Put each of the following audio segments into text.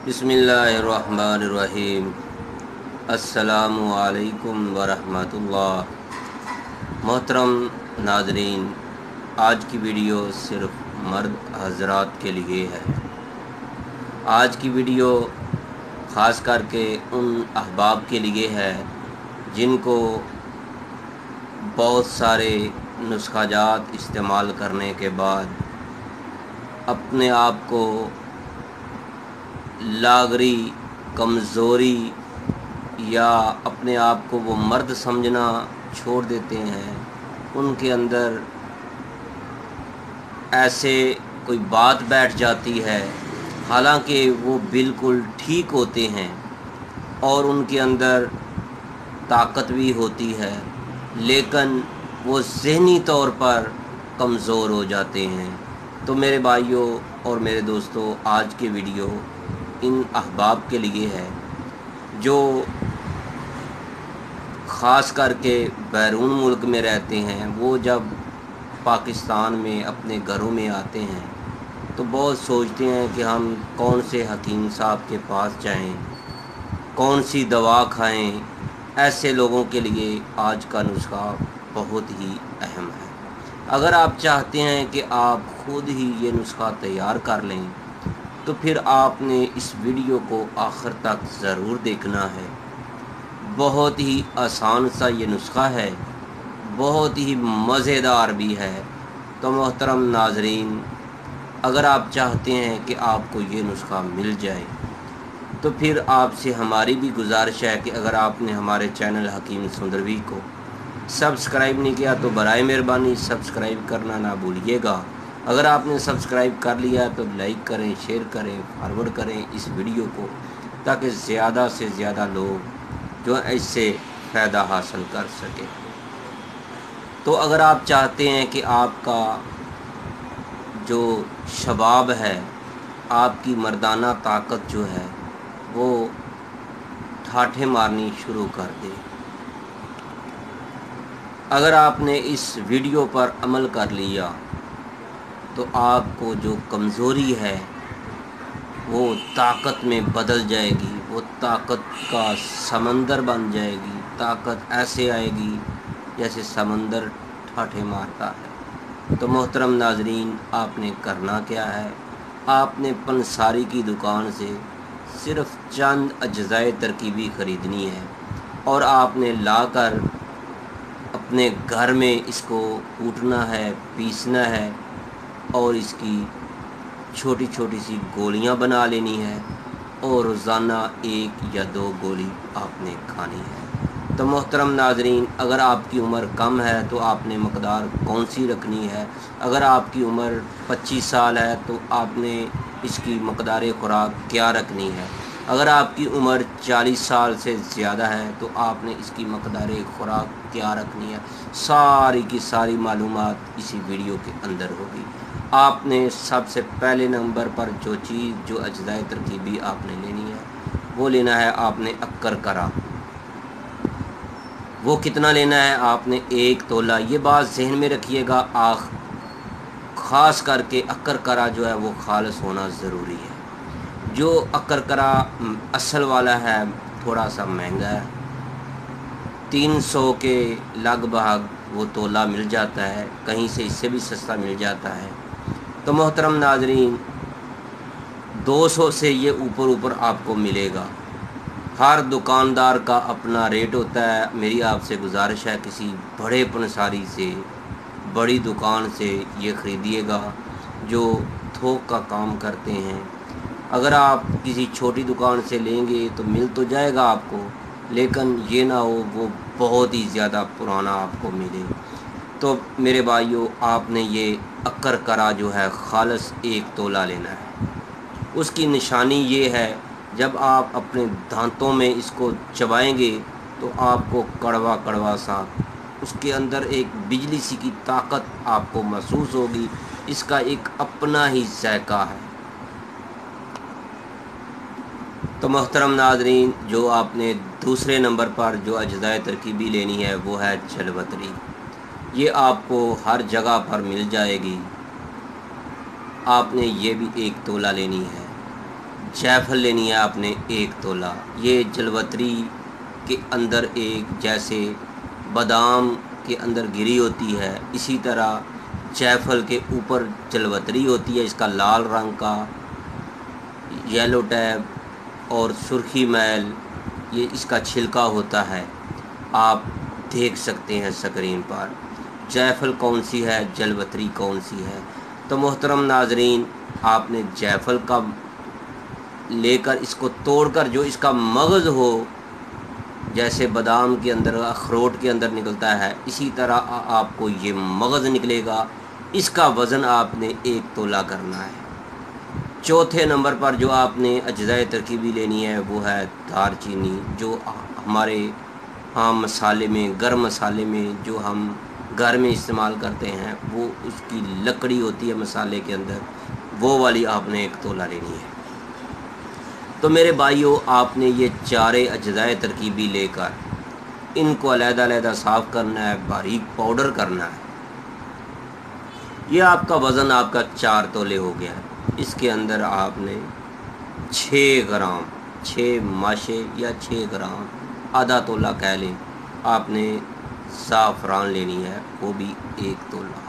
बिस्मिल्लाहिर्रहमानिर्रहीम। अस्सलामु अलैकुम वरहमतुल्लाह। मोहतरम नाज़रीन, आज की वीडियो सिर्फ़ मर्द हज़रात के लिए है। आज की वीडियो ख़ास करके उन अहबाब के लिए है जिनको बहुत सारे नुस्ख़ाजात इस्तेमाल करने के बाद अपने आप को लागरी, कमज़ोरी या अपने आप को वो मर्द समझना छोड़ देते हैं। उनके अंदर ऐसे कोई बात बैठ जाती है, हालांकि वो बिल्कुल ठीक होते हैं और उनके अंदर ताकत भी होती है, लेकिन वो ज़हनी तौर पर कमज़ोर हो जाते हैं। तो मेरे भाइयों और मेरे दोस्तों, आज की वीडियो इन अहबाब के लिए है जो ख़ास करके बैरून मुल्क में रहते हैं। वो जब पाकिस्तान में अपने घरों में आते हैं तो बहुत सोचते हैं कि हम कौन से हकीम साहब के पास जाएं, कौन सी दवा खाएं। ऐसे लोगों के लिए आज का नुस्खा बहुत ही अहम है। अगर आप चाहते हैं कि आप खुद ही ये नुस्खा तैयार कर लें तो फिर आपने इस वीडियो को आखिर तक ज़रूर देखना है। बहुत ही आसान सा ये नुस्खा है, बहुत ही मज़ेदार भी है। तो मोहतरम नाज़रीन, अगर आप चाहते हैं कि आपको ये नुस्खा मिल जाए तो फिर आपसे हमारी भी गुजारिश है कि अगर आपने हमारे चैनल हकीम सुंदरवी को सब्सक्राइब नहीं किया तो बराए मेहरबानी सब्सक्राइब करना ना भूलिएगा। अगर आपने सब्सक्राइब कर लिया तो लाइक करें, शेयर करें, फॉरवर्ड करें इस वीडियो को, ताकि ज़्यादा से ज़्यादा लोग जो है इससे फ़ायदा हासिल कर सकें। तो अगर आप चाहते हैं कि आपका जो शबाब है, आपकी मर्दाना ताकत जो है वो ठाठे मारनी शुरू कर दे, अगर आपने इस वीडियो पर अमल कर लिया तो आपको जो कमज़ोरी है वो ताकत में बदल जाएगी, वो ताकत का समंदर बन जाएगी। ताकत ऐसे आएगी जैसे समंदर ठाठे मारता है। तो मोहतरम नाज़रीन, आपने करना क्या है, आपने पंसारी की दुकान से सिर्फ़ चंद अज्जाए तरकीबी ख़रीदनी है और आपने लाकर अपने घर में इसको कूटना है, पीसना है और इसकी छोटी छोटी सी गोलियां बना लेनी है और रोज़ाना 1 या 2 गोली आपने खानी है। तो मोहतरम नाज़रीन, अगर आपकी उम्र कम है तो आपने मकदार कौन सी रखनी है। अगर आपकी उम्र 25 साल है तो आपने इसकी मकदार खुराक क्या रखनी है। अगर आपकी उम्र 40 साल से ज़्यादा है तो आपने इसकी मकदार खुराक क्या रखनी है। सारी की सारी मालूमात इसी वीडियो के अंदर होगी। आपने सबसे पहले नंबर पर जो चीज़, जो अज्जाए तरकीबी आपने लेनी है वो लेना है आपने अक्कर करा। वो कितना लेना है, आपने 1 तोला। ये बात जहन में रखिएगा, ख़ास करके अक्कर करा जो है वो खालिस होना ज़रूरी है। जो अक्कर करा असल वाला है थोड़ा सा महंगा है, 300 के लगभग वो तोला मिल जाता है, कहीं से इससे भी सस्ता मिल जाता है। तो मोहतरम नाज़रीन, 200 से ये ऊपर आपको मिलेगा। हर दुकानदार का अपना रेट होता है। मेरी आपसे गुजारिश है, किसी बड़े पंसारी से, बड़ी दुकान से ये ख़रीदिएगा जो थोक का काम करते हैं। अगर आप किसी छोटी दुकान से लेंगे तो मिल तो जाएगा आपको, लेकिन ये ना हो वो बहुत ही ज़्यादा पुराना आपको मिले। तो मेरे भाइयों, आपने ये अक्कर करा जो है खालिस 1 तोला लेना है। उसकी निशानी ये है, जब आप अपने दांतों में इसको चबाएंगे तो आपको कड़वा कड़वा सा, उसके अंदर एक बिजली सी की ताकत आपको महसूस होगी। इसका एक अपना ही जायका है। तो मोहतरम नाज़रीन, जो आपने दूसरे नंबर पर जो अज्जाए तरकीबी लेनी है वो है जलवतरी। ये आपको हर जगह पर मिल जाएगी। आपने ये भी 1 तोला लेनी है। जायफल लेनी है आपने 1 तोला। ये जलवतरी के अंदर एक जैसे बादाम के अंदर गिरी होती है, इसी तरह जायफल के ऊपर जलवतरी होती है। इसका लाल रंग का येलो टैब और सुर्खी मैल ये इसका छिलका होता है। आप देख सकते हैं स्क्रीन पर जायफल कौन सी है, जलवतरी कौन सी है। तो मोहतरम नाजरीन, आपने जायफल का लेकर इसको तोड़कर जो इसका मगज़ हो, जैसे बादाम के अंदर अखरोट के अंदर निकलता है, इसी तरह आपको ये मगज़ निकलेगा। इसका वज़न आपने 1 तोला करना है। चौथे नंबर पर जो आपने अज्जाए तरकीबी लेनी है वो है दालचीनी, जो हमारे मसाले में, गर्म मसाले में जो हम घर में इस्तेमाल करते हैं, वो उसकी लकड़ी होती है मसाले के अंदर, वो वाली आपने 1 तोला लेनी है। तो मेरे भाइयों, आपने ये 4 अज्जाए तरकीबी लेकर इनको अलग-अलग साफ़ करना है, बारीक पाउडर करना है। ये आपका वज़न आपका 4 तोले हो गया है। इसके अंदर आपने 6 ग्राम, 6 माशे या 6 ग्राम, आधा तोला कह लें, आपने ज़ाफ़रान लेनी है, वो भी 1 तोला,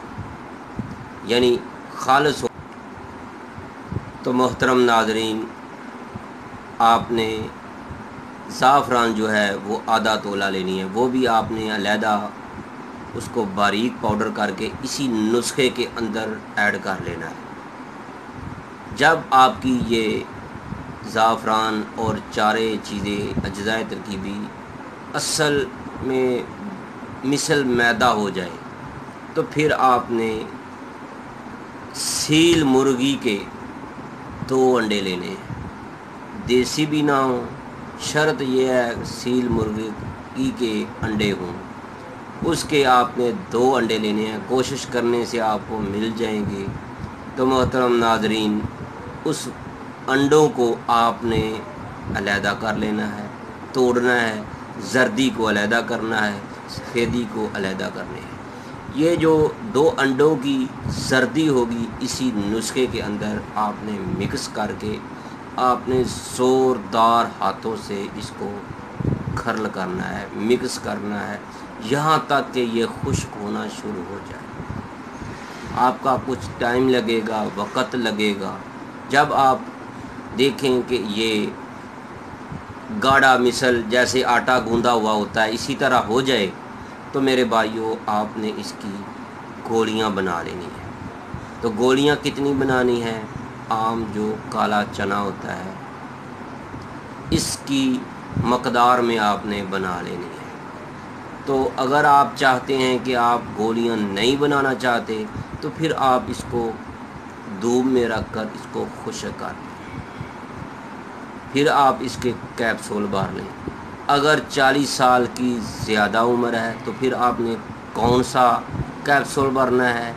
यानी खालिस हो। तो मोहतरम नाज़रीन, आपने ज़ाफ़रान जो है वो आधा तोला लेनी है, वो भी आपने अलहदा उसको बारीक पाउडर करके इसी नुस्खे के अंदर ऐड कर लेना है। जब आपकी ये ज़ाफ़रान और 4 चीज़ें अज्जाए तरकीबी असल में मिसल मैदा हो जाए, तो फिर आपने सील मुर्गी के 2 अंडे लेने हैं। देसी भी ना हो, शर्त यह है सील मुर्गी के अंडे हों। उसके आपने 2 अंडे लेने हैं, कोशिश करने से आपको मिल जाएंगे। तो मोहतरम नाजरीन, उस अंडों को आपने अलहदा कर लेना है, तोड़ना है, जर्दी को अलहदा करना है, सफ़ेदी को अलहदा करने हैं। ये जो 2 अंडों की जर्दी होगी, इसी नुस्खे के अंदर आपने मिक्स करके आपने ज़ोरदार हाथों से इसको खर्ल करना है, मिक्स करना है, यहाँ तक कि ये खुश्क होना शुरू हो जाए। आपका कुछ टाइम लगेगा, वक़्त लगेगा। जब आप देखें कि ये गाढ़ा मिसल जैसे आटा गूंदा हुआ होता है, इसी तरह हो जाए, तो मेरे भाइयों, आपने इसकी गोलियां बना लेनी है। तो गोलियां कितनी बनानी है? आम जो काला चना होता है, इसकी मकदार में आपने बना लेनी है। तो अगर आप चाहते हैं कि आप गोलियां नहीं बनाना चाहते, तो फिर आप इसको धूप में रख कर इसको खुश्क कर लें, फिर आप इसके कैप्सूल भर लें। अगर 40 साल की ज़्यादा उम्र है तो फिर आपने कौन सा कैप्सूल भरना है,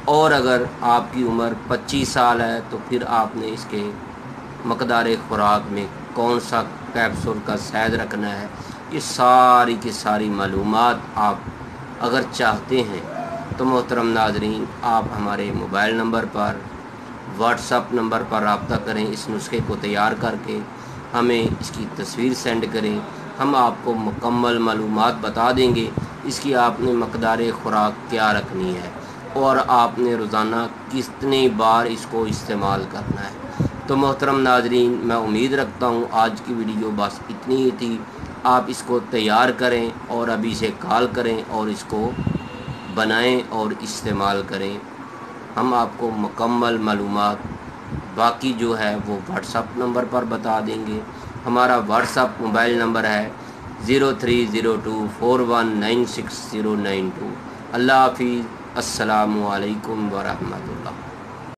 और अगर आपकी उम्र 25 साल है तो फिर आपने इसके मकदार खुराक में कौन सा कैप्सूल का साइज़ रखना है। ये सारी की सारी मालूमात आप अगर चाहते हैं तो मोहतरम नाजरीन, आप हमारे मोबाइल नंबर पर, व्हाट्सएप नंबर पर रब्ता करें। इस नुस्खे को तैयार करके हमें इसकी तस्वीर सेंड करें, हम आपको मुकम्मल मालूमात बता देंगे इसकी आपने मकदार खुराक क्या रखनी है और आपने रोज़ाना कितनी बार इसको इस्तेमाल करना है। तो मोहतरम नाजरीन, मैं उम्मीद रखता हूँ आज की वीडियो बस इतनी ही थी। आप इसको तैयार करें और अभी से कॉल करें और इसको बनाएं और इस्तेमाल करें। हम आपको मुकम्मल मालूमात बाकी जो है वो व्हाट्सएप नंबर पर बता देंगे। हमारा व्हाट्सएप मोबाइल नंबर है 030241969092। अल्लाह हाफिज़। अस्सलामु अलैकुम व रहमतुल्लाह।